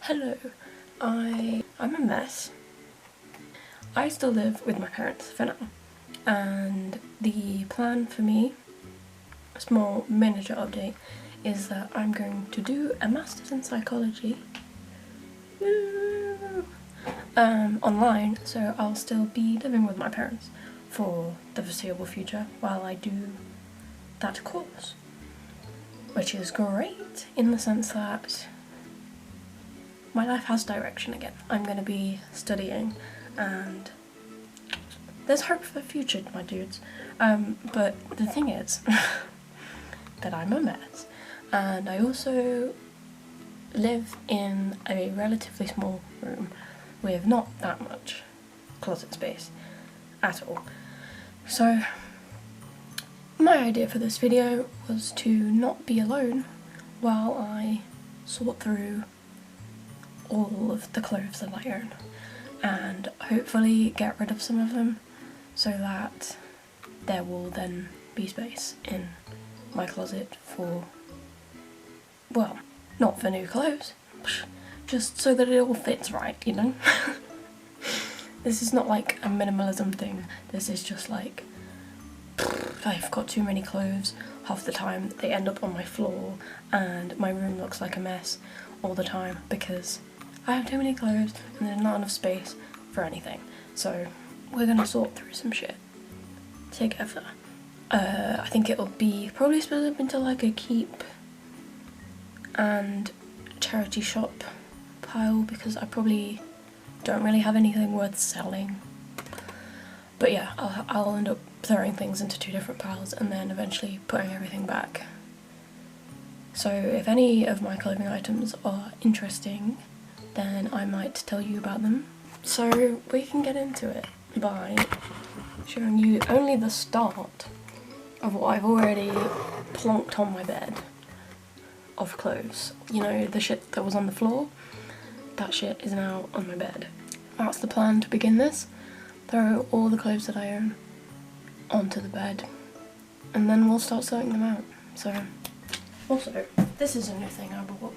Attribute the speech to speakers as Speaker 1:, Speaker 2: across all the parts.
Speaker 1: Hello, I'm a mess. I still live with my parents for now, and the plan for me, a small miniature update, is that I'm going to do a master's in psychology online, so I'll still be living with my parents for the foreseeable future while I do that course, which is great in the sense that my life has direction again. I'm going to be studying and there's hope for the future, my dudes. But the thing is that I'm a mess, and I also live in a relatively small room with not that much closet space at all. So my idea for this video was to not be alone while I sort through all of the clothes that I own and hopefully get rid of some of them so that there will then be space in my closet for, well, not for new clothes, just so that it all fits right, you know? This is not like a minimalism thing, this is just like, I've got too many clothes, half the time they end up on my floor and my room looks like a mess all the time because I have too many clothes and there's not enough space for anything. So we're gonna sort through some shit together. I think it'll be probably split up into like a keep and charity shop pile because I probably don't really have anything worth selling. But yeah, I'll end up throwing things into two different piles and then eventually putting everything back. So if any of my clothing items are interesting, then I might tell you about them. So we can get into it by showing you only the start of what I've already plonked on my bed of clothes. You know, the shit that was on the floor? That shit is now on my bed. That's the plan to begin this. Throw all the clothes that I own onto the bed and then we'll start sorting them out. So, also, this is a new thing I bought.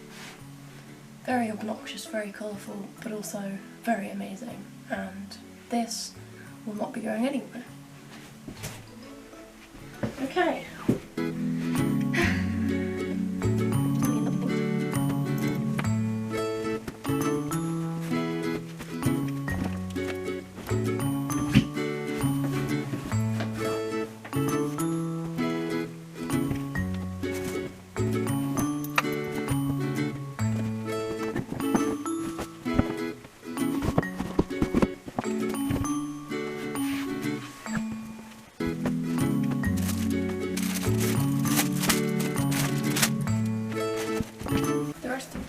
Speaker 1: Very obnoxious, very colourful, but also very amazing, and this will not be going anywhere. Okay.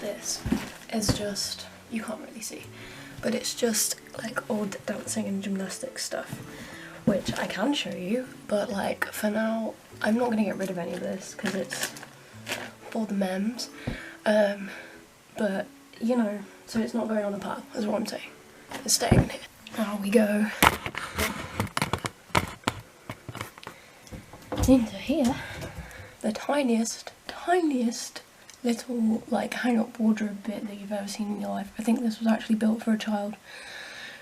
Speaker 1: This is just, you can't really see, but it's just like old dancing and gymnastics stuff, which I can show you, but like for now I'm not going to get rid of any of this because it's for the memes, but you know, so it's not going on a pile is what I'm saying, it's staying in here. Now we go into here, the tiniest little like hang-up wardrobe bit that you've ever seen in your life. I think this was actually built for a child.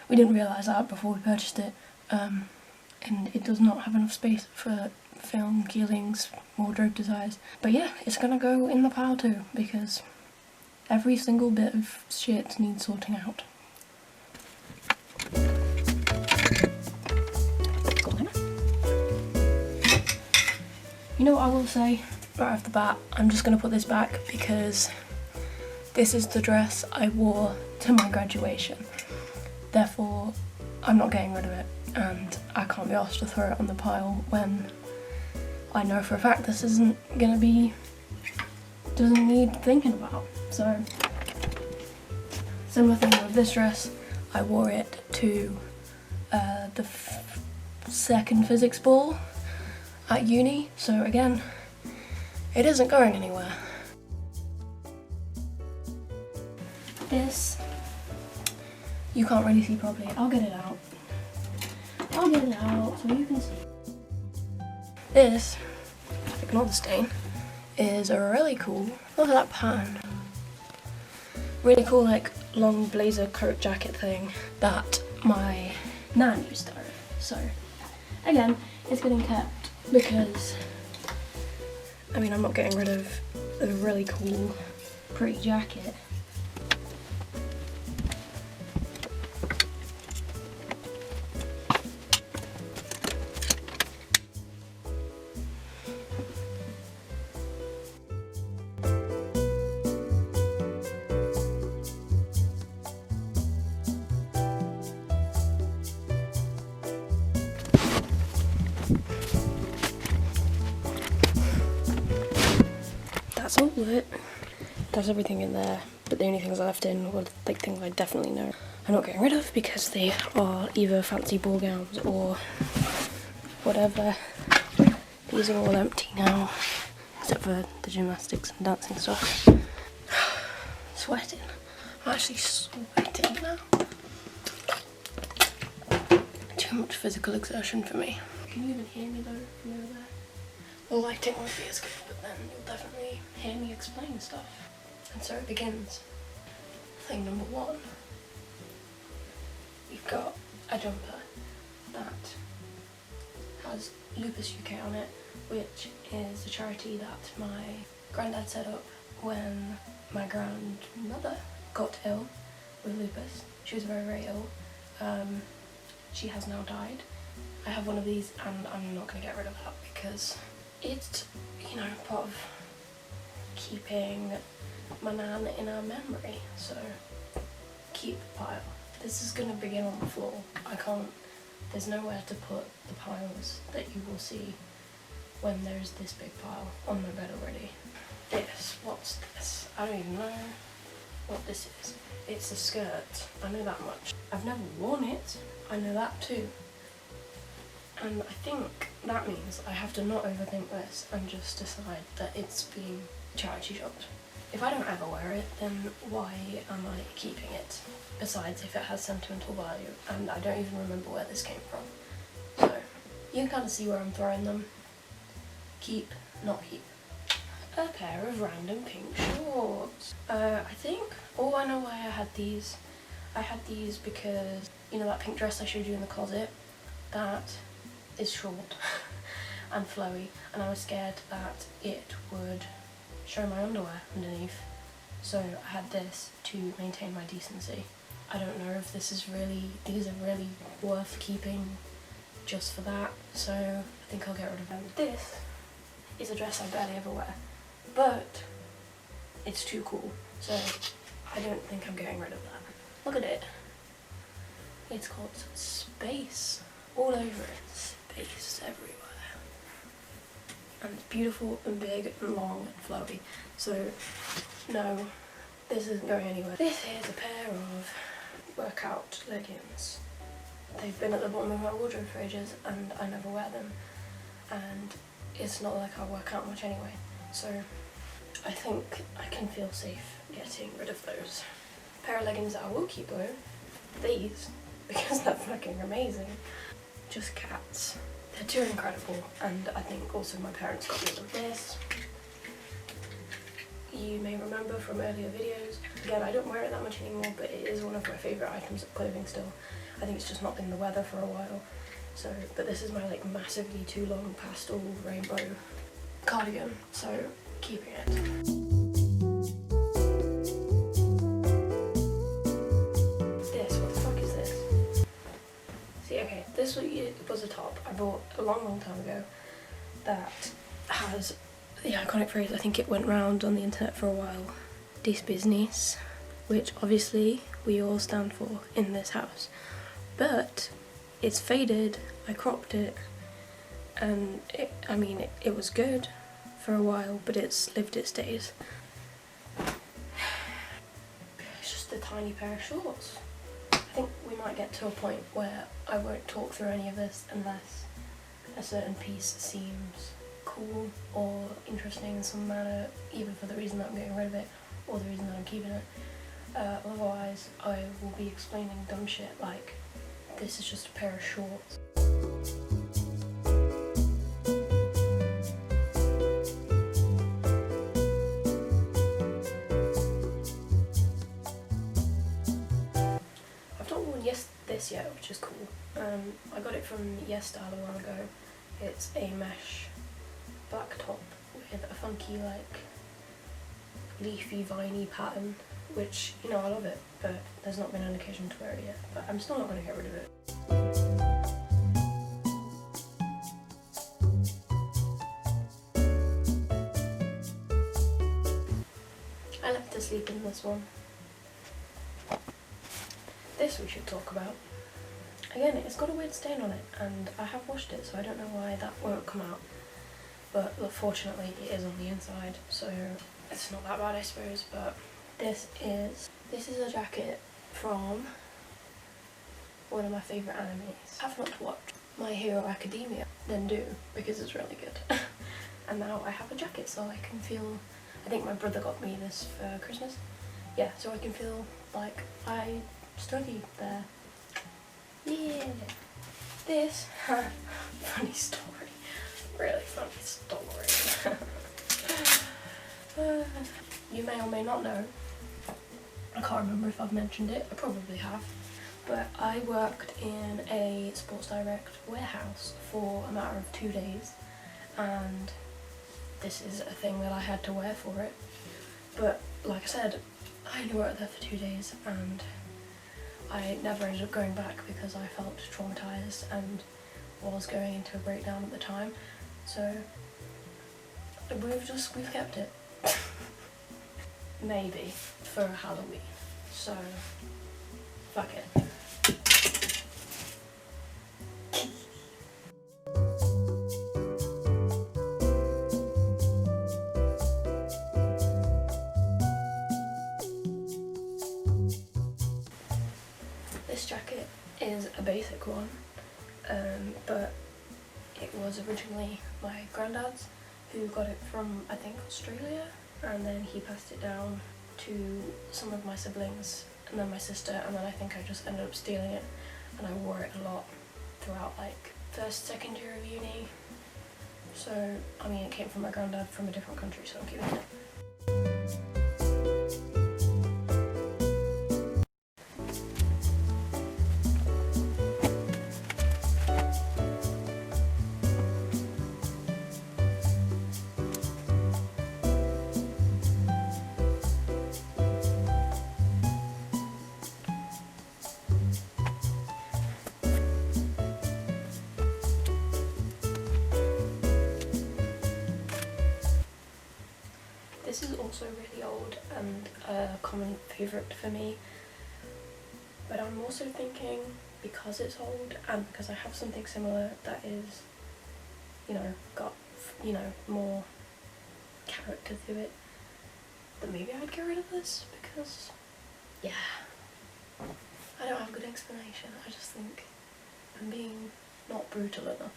Speaker 1: We didn't realise that before we purchased it, and it does not have enough space for film Keeling's wardrobe desires. But yeah, it's gonna go in the pile too because every single bit of shit needs sorting out. You know what I will say? Right off the bat, I'm just going to put this back because this is the dress I wore to my graduation. Therefore, I'm not getting rid of it and I can't be asked to throw it on the pile when I know for a fact this doesn't need thinking about. So, similar thing with this dress, I wore it to the second physics ball at uni, so again, it isn't going anywhere. This, you can't really see properly. I'll get it out so you can see. This, ignore the stain, is a really cool, look at that pattern. really cool like long blazer coat jacket thing that my nan used to own. So again, it's getting kept because I mean I'm not getting rid of a really cool pretty jacket. That's all it. That's everything in there, but the only things I left in were like things I definitely know I'm not getting rid of because they are either fancy ball gowns or whatever. These are all empty now, except for the gymnastics and dancing stuff. Sweating. I'm actually sweating now. Too much physical exertion for me. Can you even hear me though from over there? The lighting won't be as good, but then you'll definitely hear me explain stuff. And so it begins. Thing number one. You've got a jumper that has Lupus UK on it, which is a charity that my granddad set up when my grandmother got ill with lupus. She was very, very ill. She has now died. I have one of these and I'm not going to get rid of that because it's, you know, part of keeping my nan in our memory. So keep the pile. This is going to begin on the floor. There's nowhere to put the piles that you will see when there's this big pile on my bed already. What's this? I don't even know what this is. It's a skirt, I know that much. I've never worn it, I know that too. And I think that means I have to not overthink this and just decide that it's being charity shopped. If I don't ever wear it, then why am I keeping it? Besides, if it has sentimental value, and I don't even remember where this came from. So, you can kind of see where I'm throwing them. Keep, not keep. A pair of random pink shorts. I think, I know why I had these. I had these because, you know that pink dress I showed you in the closet? That is short and flowy, and I was scared that it would show my underwear underneath, so I had this to maintain my decency. I don't know if these are really worth keeping just for that, so I think I'll get rid of them. This is a dress I barely ever wear, but it's too cool, so I don't think I'm getting rid of that. Look at it. It's called Space all over it. Space everywhere. And it's beautiful and big and long and flowy. So, no, this isn't going anywhere. This is a pair of workout leggings. They've been at the bottom of my wardrobe for ages and I never wear them. And it's not like I work out much anyway. So, I think I can feel safe getting rid of those. A pair of leggings that I will keep though, these, because they're fucking amazing. Just cats. They're too incredible, and I think also my parents got me with this. You may remember from earlier videos. Again, I don't wear it that much anymore, but it is one of my favourite items of clothing still. I think it's just not been the weather for a while. So, but this is my like massively too long pastel rainbow cardigan, so keeping it. Okay, this was a top I bought a long time ago that has the iconic phrase, I think it went round on the internet for a while, "This business," which obviously we all stand for in this house. But it's faded, I cropped it, and it was good for a while, but it's lived its days. It's just a tiny pair of shorts. I think we might get to a point where I won't talk through any of this unless a certain piece seems cool or interesting in some manner, either for the reason that I'm getting rid of it or the reason that I'm keeping it. Otherwise, I will be explaining dumb shit like, this is just a pair of shorts. this yet, which is cool. I got it from YesStyle a while ago. It's a mesh black top with a funky, like, leafy, viney pattern, which, you know, I love it, but there's not been an occasion to wear it yet. But I'm still not going to get rid of it. I like to sleep in this one. This we should talk about. Again, it's got a weird stain on it, and I have washed it, so I don't know why that won't come out. But look, fortunately it is on the inside, so it's not that bad, I suppose. But this is a jacket from one of my favourite animes. I have not watched My Hero Academia, then do, because it's really good. And now I have a jacket, so I can feel, I think my brother got me this for Christmas. Yeah, so I can feel like I studied there. Yeah. This, funny story, really funny story. You may or may not know, I can't remember if I've mentioned it, I probably have, but I worked in a Sports Direct warehouse for a matter of 2 days, and this is a thing that I had to wear for it. But like I said, I only worked there for 2 days, and I never ended up going back because I felt traumatised and was going into a breakdown at the time. So we've kept it. Maybe for Halloween. So fuck it. This jacket is a basic one, but it was originally my granddad's, who got it from, I think, Australia, and then he passed it down to some of my siblings and then my sister, and then I think I just ended up stealing it, and I wore it a lot throughout like first, second year of uni. So I mean, it came from my granddad from a different country, so I'm keeping it. This is also really old and a common favourite for me, but I'm also thinking, because it's old and because I have something similar that is, you know, got, you know, more character to it, that maybe I'd get rid of this, because, yeah, I don't have a good explanation. I just think I'm being not brutal enough.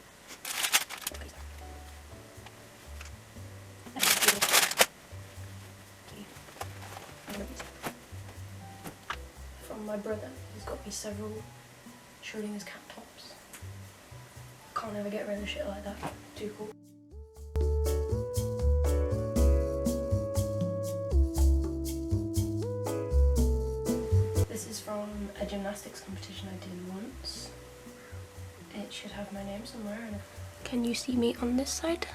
Speaker 1: From my brother, he's got me several Schrodinger's cat tops. Can't ever get rid of shit like that. Too cool. This is from a gymnastics competition I did once. It should have my name somewhere. Can you see me on this side?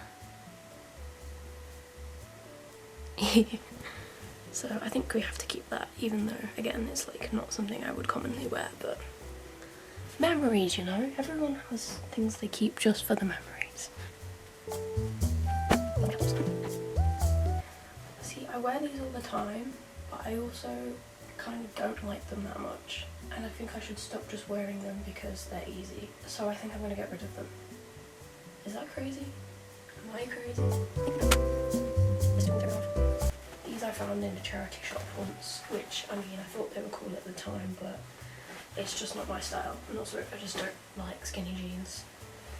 Speaker 1: So I think we have to keep that, even though, again, it's like not something I would commonly wear, but memories, you know? Everyone has things they keep just for the memories. See, I wear these all the time, but I also kind of don't like them that much, and I think I should stop just wearing them because they're easy. So I think I'm gonna get rid of them. Is that crazy? Am I crazy? These I found in a charity shop once, which, I mean, I thought they were cool at the time, but it's just not my style. And also, I just don't like skinny jeans,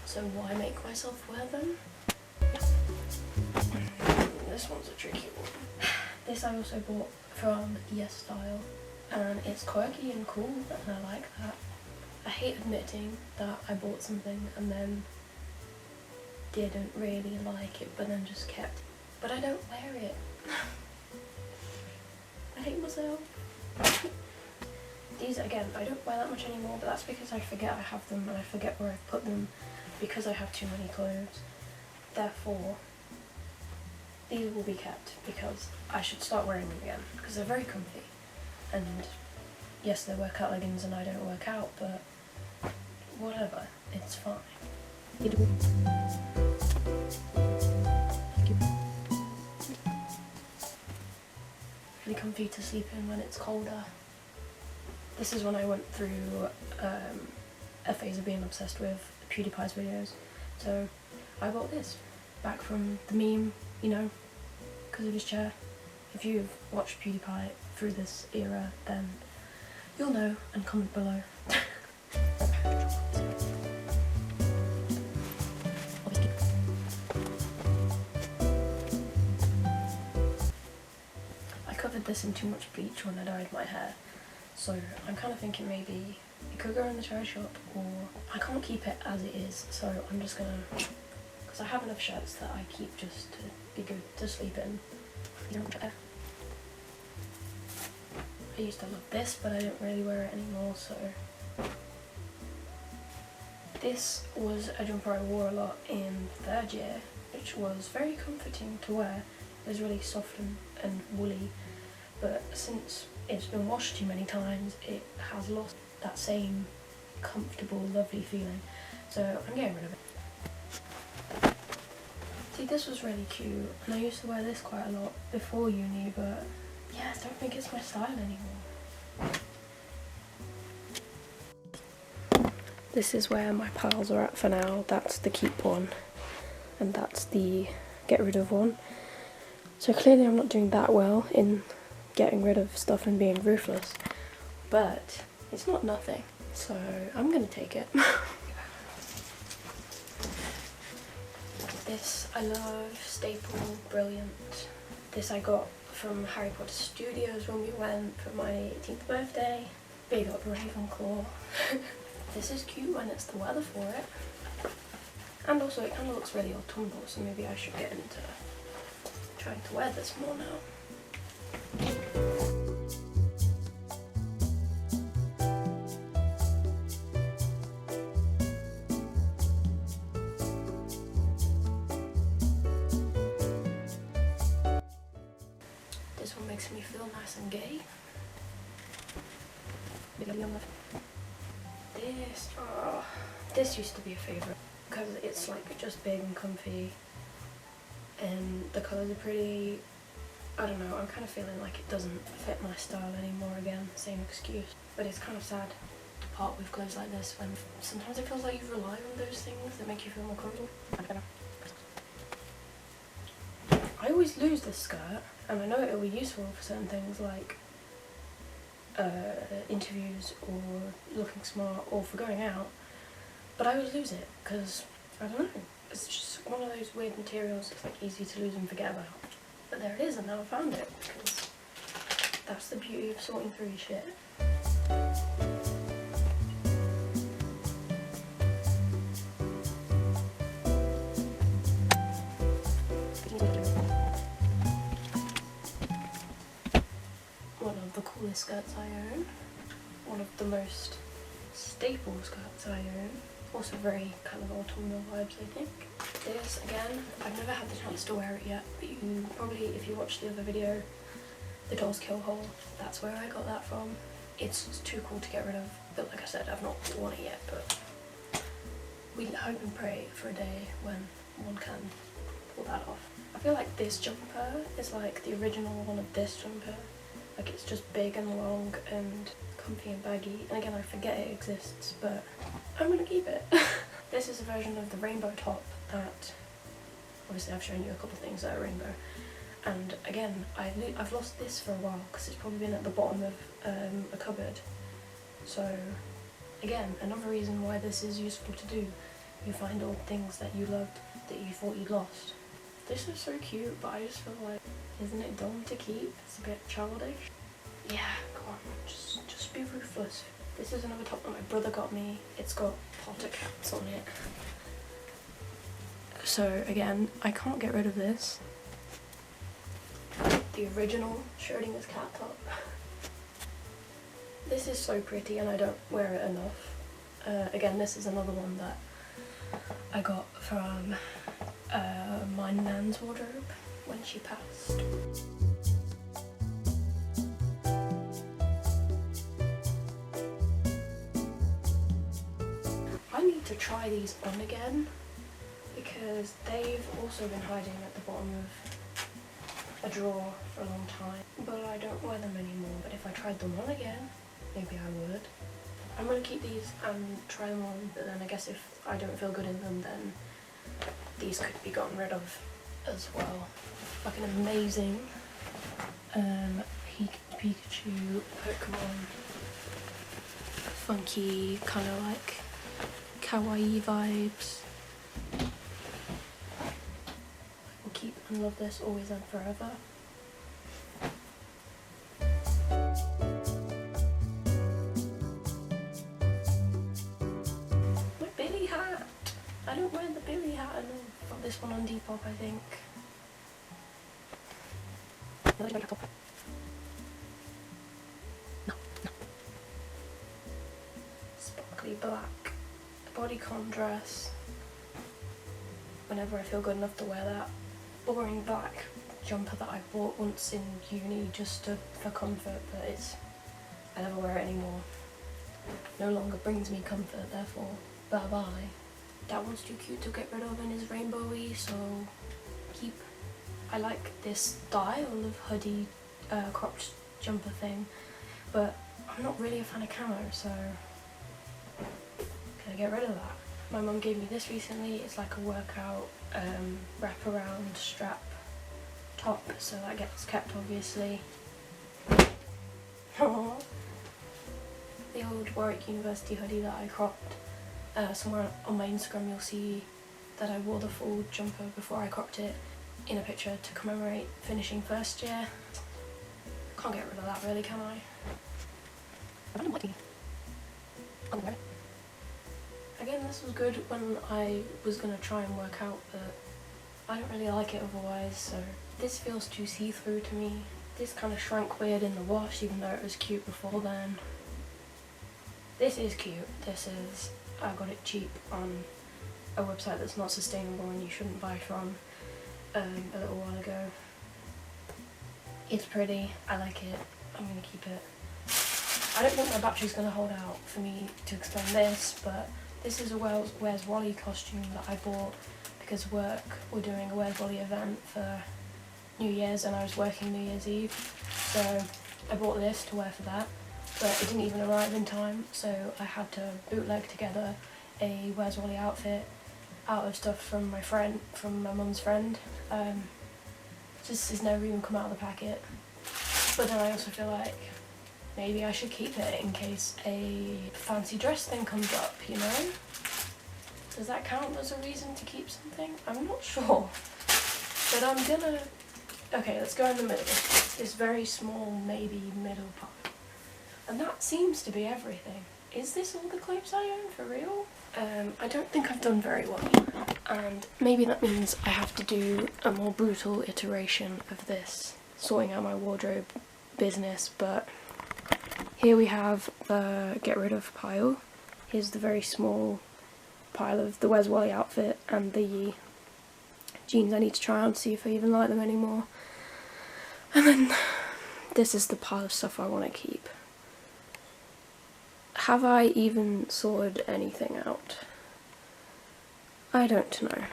Speaker 1: so why make myself wear them? This one's a tricky one. This I also bought from YesStyle, and it's quirky and cool, and I like that. I hate admitting that I bought something and then didn't really like it, but then just kept. But I don't wear it. I hate myself. These, again, I don't wear that much anymore, but that's because I forget I have them and I forget where I've put them because I have too many clothes. Therefore, these will be kept because I should start wearing them again because they're very comfy. And yes, they're workout leggings and I don't work out, but whatever, it's fine. Really comfy to sleep in when it's colder. This is when I went through a phase of being obsessed with PewDiePie's videos. So I bought this back from the meme, you know, because of his chair. If you've watched PewDiePie through this era, then you'll know, and comment below. I covered this in too much bleach when I dyed my hair, so I'm kind of thinking maybe it could go in the charity shop, or I can't keep it as it is, so I'm just gonna, because I have enough shirts that I keep just to be good to sleep in. I used to love this, but I don't really wear it anymore, so. This was a jumper I wore a lot in 3rd year, which was very comforting to wear. It was really soft and woolly, but since it's been washed too many times, it has lost that same comfortable, lovely feeling. So I'm getting rid of it. See, this was really cute, and I used to wear this quite a lot before uni, but yeah, I don't think it's my style anymore. This is where my piles are at for now. That's the keep one, and that's the get rid of one. So clearly I'm not doing that well in getting rid of stuff and being ruthless, but it's not nothing, so I'm gonna take it. This I love, staple, brilliant. This I got from Harry Potter Studios when we went for my 18th birthday. Big up Ravenclaw. This is cute when it's the weather for it. And also it kind of looks really autumnal, so maybe I should get into trying to wear this more now. This one makes me feel nice and gay. This used to be a favourite because it's like just big and comfy and the colours are pretty. I don't know, I'm kind of feeling like it doesn't fit my style anymore again, same excuse. But it's kind of sad to part with clothes like this when sometimes it feels like you rely on those things that make you feel more comfortable. I always lose this skirt, and I know it will be useful for certain things like interviews or looking smart or for going out, but I always lose it because, I don't know, it's just one of those weird materials that's like easy to lose and forget about. But there it is, and now I found it, because that's the beauty of sorting through your shit. One of the coolest skirts I own. One of the most staple skirts I own. Also very kind of autumnal vibes, I think. This, again, I've never had the chance to wear it yet, but you probably, if you watched the other video, the Dolls Kill Hole, that's where I got that from. It's too cool to get rid of, but like I said, I've not worn it yet, but we hope and pray for a day when one can pull that off. I feel like this jumper is like the original one of this jumper. Like it's just big and long and comfy and baggy, and again I forget it exists, but I'm gonna keep it. This is a version of the rainbow top that, obviously I've shown you a couple things that are rainbow, and again I've lost this for a while because it's probably been at the bottom of a cupboard. So again, another reason why this is useful to do. You find old things that you loved that you thought you'd lost. This is so cute, but I just feel like, isn't it dumb to keep? It's a bit childish. Yeah, come on, just be ruthless. This is another top that my brother got me. It's got Potter cats on it. So again, I can't get rid of this. The original Schrodinger's cat top. This is so pretty and I don't wear it enough. Again, this is another one that I got from my nan's wardrobe when she passed. I need to try these on again because they've also been hiding at the bottom of a drawer for a long time, but I don't wear them anymore. But if I tried them on again, maybe I would. I'm going to keep these and try them on, but then I guess if I don't feel good in them, then these could be gotten rid of as well. Like an amazing Pikachu Pokemon, funky, kind of like kawaii vibes. I'll keep and love this always and forever. My Billy hat! I don't wear the Billy hat enough. Got this one on Depop, I think. No. Sparkly black bodycon dress. Whenever I feel good enough to wear that boring black jumper that I bought once in uni just for comfort, but I never wear it anymore. No longer brings me comfort, therefore bye bye. That one's too cute to get rid of and is rainbowy, so keep. I like this style of hoodie cropped jumper thing, but I'm not really a fan of camo, so can I get rid of that? My mum gave me this recently. It's like a workout wraparound strap top, so that gets kept obviously. Aww. The old Warwick University hoodie that I cropped. Somewhere on my Instagram you'll see that I wore the full jumper before I cropped it in a picture to commemorate finishing first year. Can't get rid of that really, can I? Again, this was good when I was going to try and work out, but I don't really like it otherwise, so this feels too see-through to me. This kind of shrank weird in the wash even though it was cute before then. This is cute. I got it cheap on a website that's not sustainable and you shouldn't buy from a little while ago. It's pretty, I like it, I'm going to keep it. I don't think my battery's going to hold out for me to explain this, but this is a Where's Wally costume that I bought because work were doing a Where's Wally event for New Year's and I was working New Year's Eve, so I bought this to wear for that. But it didn't even arrive in time, so I had to bootleg together a Where's Wally outfit out of stuff from my mum's friend. This has never even come out of the packet. But then I also feel like maybe I should keep it in case a fancy dress thing comes up, you know? Does that count as a reason to keep something? I'm not sure. But I'm gonna... Okay, let's go in the middle. This very small, maybe middle part. And that seems to be everything. Is this all the clothes I own, for real? I don't think I've done very well. And maybe that means I have to do a more brutal iteration of this, sorting out my wardrobe business, but here we have the get rid of pile. Here's the very small pile of the Where's Wally outfit and the jeans I need to try on to see if I even like them anymore. And then this is the pile of stuff I want to keep. Have I even sorted anything out? I don't know.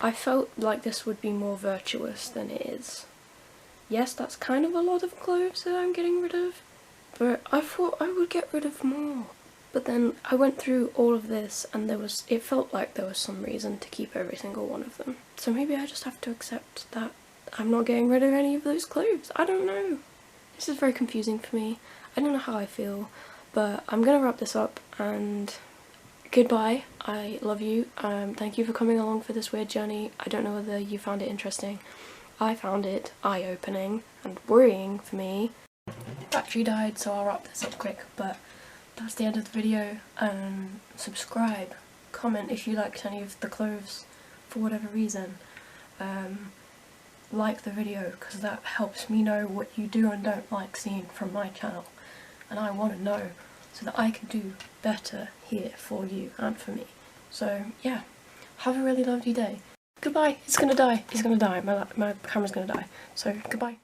Speaker 1: I felt like this would be more virtuous than it is. Yes, that's kind of a lot of clothes that I'm getting rid of, but I thought I would get rid of more. But then I went through all of this and it felt like there was some reason to keep every single one of them. So maybe I just have to accept that I'm not getting rid of any of those clothes. I don't know. This is very confusing for me. I don't know how I feel. But I'm gonna wrap this up and goodbye. I love you. Thank you for coming along for this weird journey. I don't know whether you found it interesting. I found it eye-opening and worrying for me. Battery died, so I'll wrap this up quick, but that's the end of the video. Subscribe, comment if you liked any of the clothes for whatever reason. Like the video because that helps me know what you do and don't like seeing from my channel. and I want to know so that I can do better here for you and for me. So yeah, have a really lovely day. Goodbye. It's gonna die. It's gonna die. My camera's gonna die. So goodbye.